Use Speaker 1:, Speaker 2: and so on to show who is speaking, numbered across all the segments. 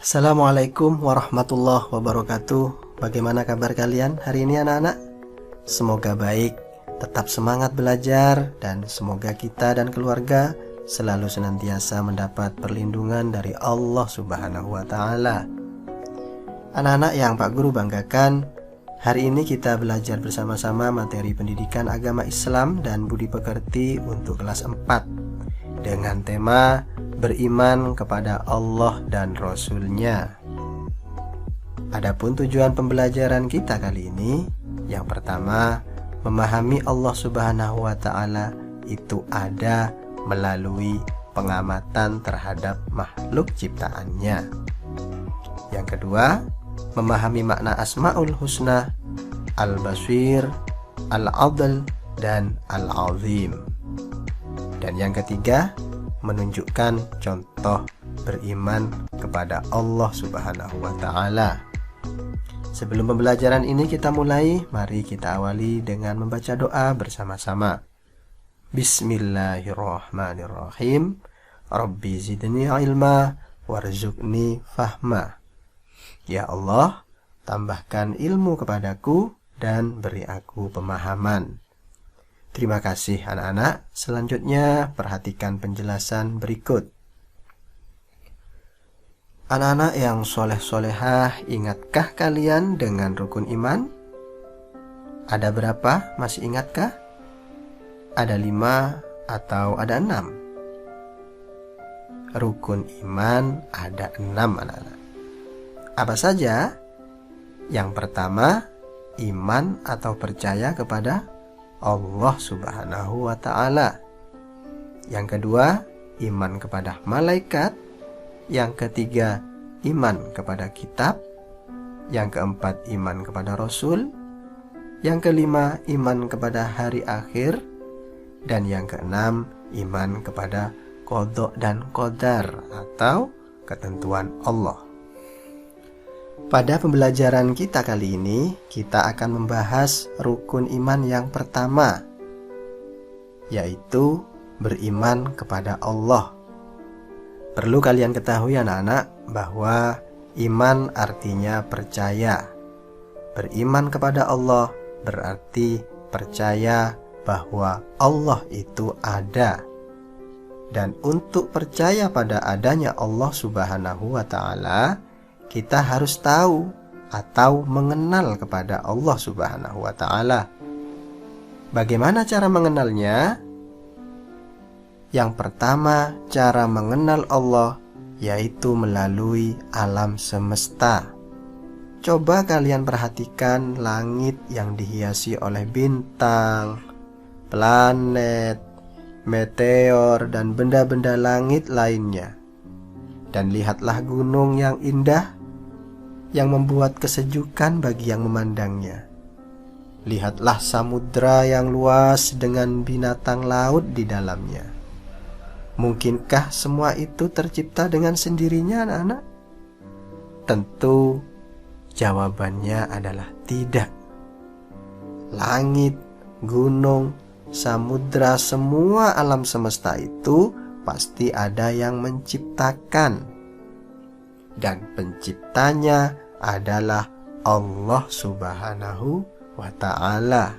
Speaker 1: Assalamualaikum warahmatullahi wabarakatuh. Bagaimana kabar kalian hari ini anak-anak? Semoga baik, tetap semangat belajar, dan semoga kita dan keluarga selalu senantiasa mendapat perlindungan dari Allah Subhanahu wa Ta'ala. Anak-anak yang Pak Guru banggakan, hari ini kita belajar bersama-sama materi pendidikan agama Islam dan budi pekerti untuk kelas 4 dengan tema beriman kepada Allah dan Rasul-Nya. Adapun tujuan pembelajaran kita kali ini, yang pertama, memahami Allah Subhanahu wa Ta'ala itu ada melalui pengamatan terhadap makhluk ciptaannya. Yang kedua, memahami makna Asmaul Husna, Al-Basir, Al-Adl, dan Al-Azim. Dan yang ketiga, menunjukkan contoh beriman kepada Allah Subhanahu wa Ta'ala. Sebelum pembelajaran ini kita mulai, mari kita awali dengan membaca doa bersama-sama. Bismillahirrahmanirrahim. Rabbi zidni ilma warzuqni fahma. Ya Allah, tambahkan ilmu kepadaku dan beri aku pemahaman. Terima kasih anak-anak. Selanjutnya perhatikan penjelasan berikut. Anak-anak yang soleh-solehah, ingatkah kalian dengan rukun iman? Ada berapa? Masih ingatkah? Ada 5 atau ada 6? Rukun iman ada 6 anak-anak. Apa saja? Yang pertama, iman atau percaya kepada Allah Subhanahu wa Ta'ala. Yang kedua, iman kepada malaikat. Yang ketiga, iman kepada kitab. Yang keempat, iman kepada Rasul. Yang kelima, iman kepada hari akhir. Dan yang keenam, iman kepada qada dan qadar atau ketentuan Allah. Pada pembelajaran kita kali ini, kita akan membahas rukun iman yang pertama, yaitu beriman kepada Allah. Perlu kalian ketahui anak-anak bahwa iman artinya percaya. Beriman kepada Allah berarti percaya bahwa Allah itu ada. Dan untuk percaya pada adanya Allah Subhanahu wa Ta'ala, kita harus tahu atau mengenal kepada Allah Subhanahu wa Ta'ala. Bagaimana cara mengenalnya? Yang pertama, cara mengenal Allah yaitu melalui alam semesta. Coba kalian perhatikan langit yang dihiasi oleh bintang, planet, meteor, dan benda-benda langit lainnya. Dan lihatlah gunung yang indah yang membuat kesejukan bagi yang memandangnya. Lihatlah samudra yang luas dengan binatang laut di dalamnya. Mungkinkah semua itu tercipta dengan sendirinya anak-anak? Tentu jawabannya adalah tidak. Langit, gunung, samudra, semua alam semesta itu pasti ada yang menciptakan. Dan penciptanya adalah Allah Subhanahu wa Ta'ala.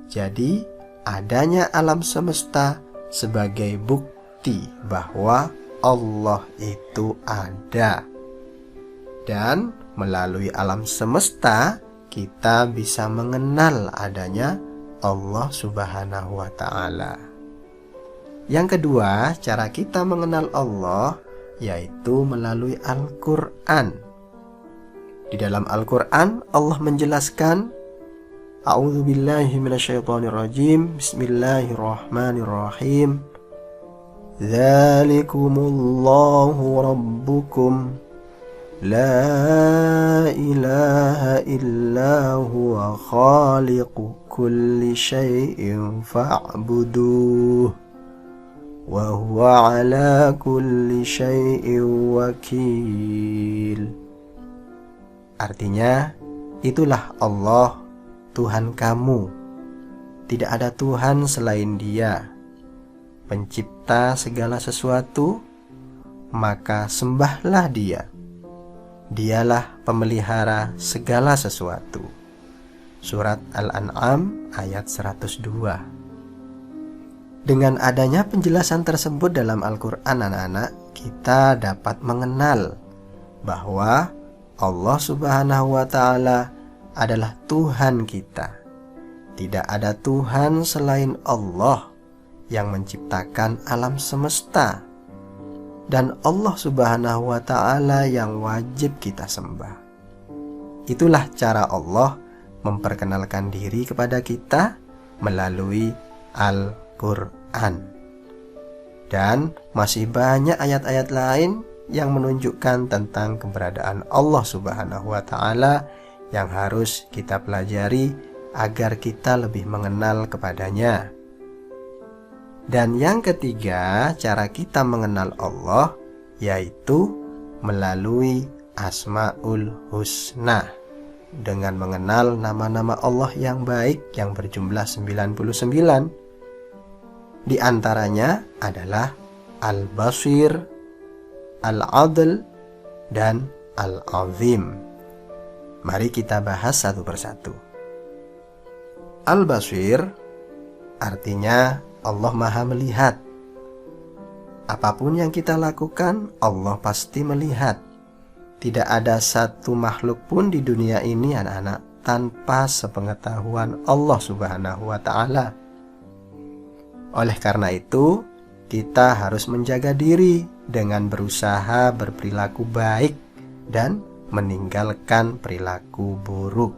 Speaker 1: Jadi, adanya alam semesta sebagai bukti bahwa Allah itu ada. Dan melalui alam semesta, kita bisa mengenal adanya Allah Subhanahu wa Ta'ala. Yang kedua, cara kita mengenal Allah yaitu melalui Al-Quran. Di dalam Al-Quran Allah menjelaskan, A'udzubillahi minasyaitonirrajim, Bismillahirrahmanirrahim. Dzalikumullahu rabbukum, la ilaha illa huwa khaliqu kulli syai'in fa'buduh. Wa huwa ala kulli syai'in wakil. Artinya, itulah Allah, Tuhan kamu. Tidak ada Tuhan selain Dia, pencipta segala sesuatu, maka sembahlah Dia. Dialah pemelihara segala sesuatu. Surat Al-An'am ayat 102. Dengan adanya penjelasan tersebut dalam Al-Quran, anak-anak, kita dapat mengenal bahwa Allah Subhanahu wa Ta'ala adalah Tuhan kita. Tidak ada Tuhan selain Allah yang menciptakan alam semesta, dan Allah Subhanahu wa Ta'ala yang wajib kita sembah. Itulah cara Allah memperkenalkan diri kepada kita melalui Al-Quran. Dan masih banyak ayat-ayat lain yang menunjukkan tentang keberadaan Allah Subhanahu wa Ta'ala yang harus kita pelajari agar kita lebih mengenal kepadanya. Dan yang ketiga, cara kita mengenal Allah yaitu melalui Asmaul Husna, dengan mengenal nama-nama Allah yang baik yang berjumlah 99. Di antaranya adalah Al-Basir, Al-Adl, dan Al-Azim. Mari kita bahas satu persatu. Al-Basir artinya Allah Maha Melihat. Apapun yang kita lakukan, Allah pasti melihat. Tidak ada satu makhluk pun di dunia ini, anak-anak, tanpa sepengetahuan Allah Subhanahu wa Ta'ala. Oleh karena itu, kita harus menjaga diri dengan berusaha berperilaku baik dan meninggalkan perilaku buruk.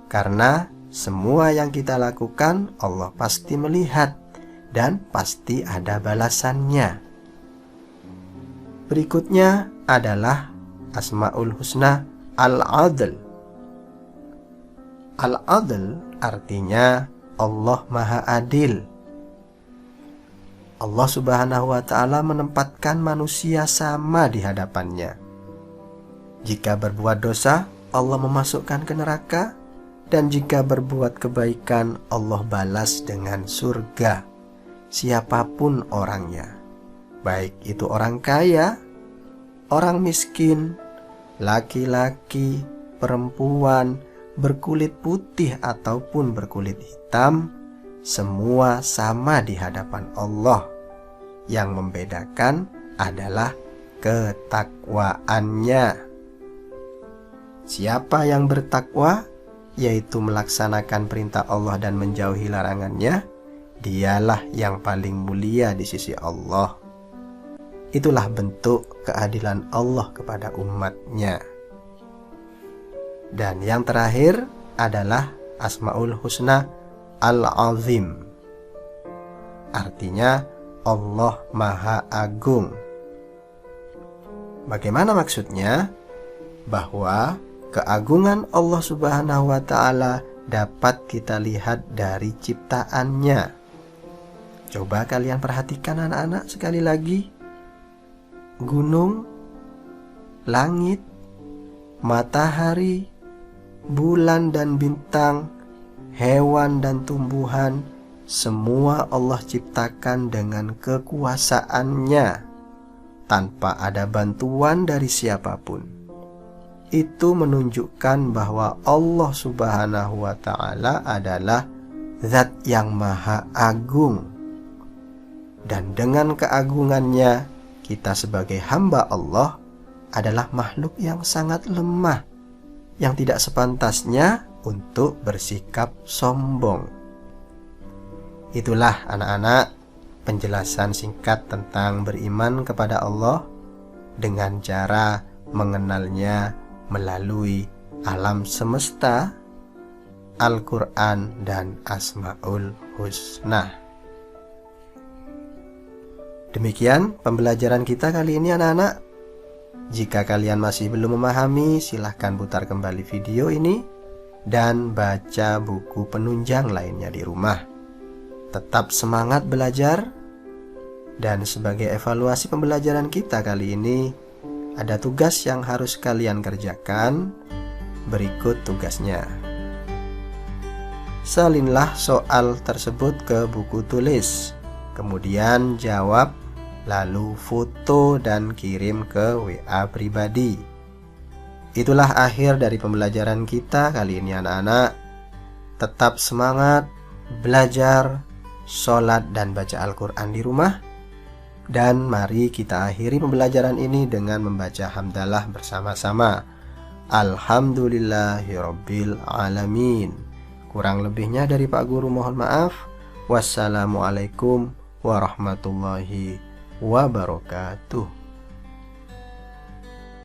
Speaker 1: Karena semua yang kita lakukan Allah pasti melihat dan pasti ada balasannya. Berikutnya adalah Asmaul Husna Al-Adl. Al-Adl artinya Allah Maha Adil. Allah Subhanahu wa Ta'ala menempatkan manusia sama di hadapannya. Jika berbuat dosa, Allah memasukkan ke neraka, dan jika berbuat kebaikan, Allah balas dengan surga. Siapapun orangnya, baik itu orang kaya, orang miskin, laki-laki, perempuan, berkulit putih ataupun berkulit hitam, semua sama di hadapan Allah. Yang membedakan adalah ketakwaannya. Siapa yang bertakwa, yaitu melaksanakan perintah Allah dan menjauhi larangannya, dialah yang paling mulia di sisi Allah. Itulah bentuk keadilan Allah kepada umatnya. Dan yang terakhir adalah Asmaul Husna Al-Azim. Artinya Allah Maha Agung. Bagaimana maksudnya? Bahwa keagungan Allah Subhanahu wa Ta'ala dapat kita lihat dari ciptaannya. Coba kalian perhatikan anak-anak sekali lagi. Gunung, langit, matahari, bulan dan bintang, hewan dan tumbuhan, semua Allah ciptakan dengan kekuasaannya tanpa ada bantuan dari siapapun. Itu menunjukkan bahwa Allah Subhanahu wa Ta'ala adalah Zat yang Maha Agung. Dan dengan keagungannya, kita sebagai hamba Allah adalah makhluk yang sangat lemah, yang tidak sepantasnya untuk bersikap sombong. Itulah anak-anak penjelasan singkat tentang beriman kepada Allah dengan cara mengenalnya melalui alam semesta, Al-Quran, dan Asmaul Husna. Demikian pembelajaran kita kali ini anak-anak. Jika kalian masih belum memahami, silahkan putar kembali video ini dan baca buku penunjang lainnya di rumah. Tetap semangat belajar. Dan sebagai evaluasi pembelajaran kita kali ini, ada tugas yang harus kalian kerjakan. Berikut tugasnya. Salinlah soal tersebut ke buku tulis. Kemudian jawab lalu foto dan kirim ke WA pribadi. Itulah akhir dari pembelajaran kita kali ini anak-anak. Tetap semangat belajar, sholat dan baca Al-Quran di rumah. Dan mari kita akhiri pembelajaran ini dengan membaca hamdalah bersama-sama. Alhamdulillahirabbil alamin. Kurang lebihnya dari Pak Guru mohon maaf. Wassalamualaikum warahmatullahi wabarakatuh.